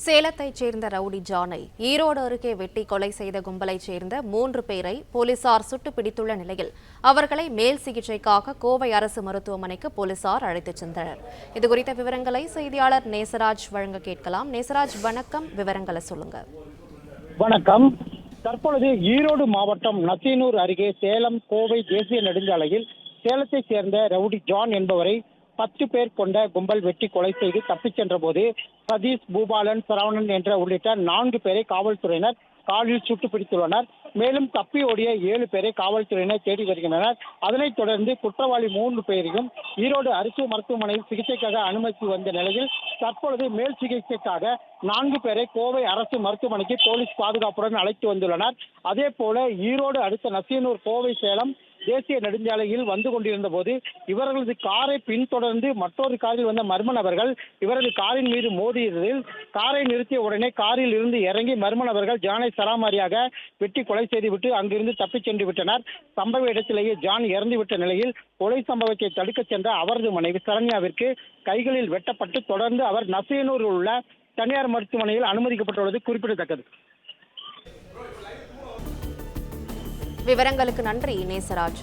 சேலத்தைச் சேர்ந்த ரவுடி ஜானை ஈரோடு அருகே வெட்டி கொலை செய்த கும்பலைச் சேர்ந்த 3 பேரை போலீசார் சுட்டுப் பிடித்துள்ள நிலையில் அவர்களை மேல் சிகிச்சைக்காக கோவை அரசு மருத்துவமனைக்கு போலீசார் அழைத்துச் சென்றனர். இதுகுறித்த விவரங்களை செய்தியாளர் நேசராஜ் வழங்க கேட்கலாம். நேசராஜ், வணக்கம். விவரங்களை சொல்லுங்க. வணக்கம். தற்பொழுது ஈரோடு மாவட்டம் நசினூர் அருகே சேலம் கோவை தேசிய நெடுஞ்சாலையில் சேலத்தைச் சேர்ந்த ரவுடி ஜான் என்பவரை 10 பேர் கொண்ட கும்பல் வெட்டி கொலை செய்து தப்பிச் சென்ற போது சதீஷ், பூபாலன், சரவணன் என்ற உள்ளிட்ட 4 பேரை காவல்துறையினர் காலில் சுட்டு பிடித்துள்ளனர். மேலும் தப்பி ஓடிய 7 பேரை காவல்துறையினர் தேடி வருகின்றனர். அதனைத் தொடர்ந்து குற்றவாளி 3 பேரையும் ஈரோடு அரசு மருத்துவமனையில் சிகிச்சைக்காக அனுமதி வந்த நிலையில் தற்பொழுது மேல் சிகிச்சைக்காக 4 பேரை கோவை அரசு மருத்துவமனைக்கு போலீஸ் பாதுகாப்புடன் அழைத்து வந்துள்ளனர். அதே போல ஈரோடு அடுத்த நசினூர் கோவை சேலம் தேசிய நெடுஞ்சாலையில் வந்து கொண்டிருந்த போது இவர்களது காரை பின்தொடர்ந்து மற்றொரு காரில் வந்த மர்ம நபர்கள் இவரது காரின் மீது மோதியதில் காரை நிறுத்திய உடனே காரில் இருந்து இறங்கி மர்ம நபர்கள் ஜானை சராமாரியாக வெட்டி கொலை செய்துவிட்டு அங்கிருந்து தப்பிச் சென்று விட்டனர். சம்பவ இடத்திலேயே ஜான் இறந்துவிட்ட நிலையில் கொலை சம்பவத்தை தடுக்கச் சென்ற அவரது மனைவி சரண்யாவிற்கு கைகளில் வெட்டப்பட்டு தொடர்ந்து அவர் நசினூரில் உள்ள தனியார் மருத்துவமனையில் அனுமதிக்கப்பட்டுள்ளது குறிப்பிடத்தக்கது. விவரங்களுக்கு நன்றி நேசராஜ்.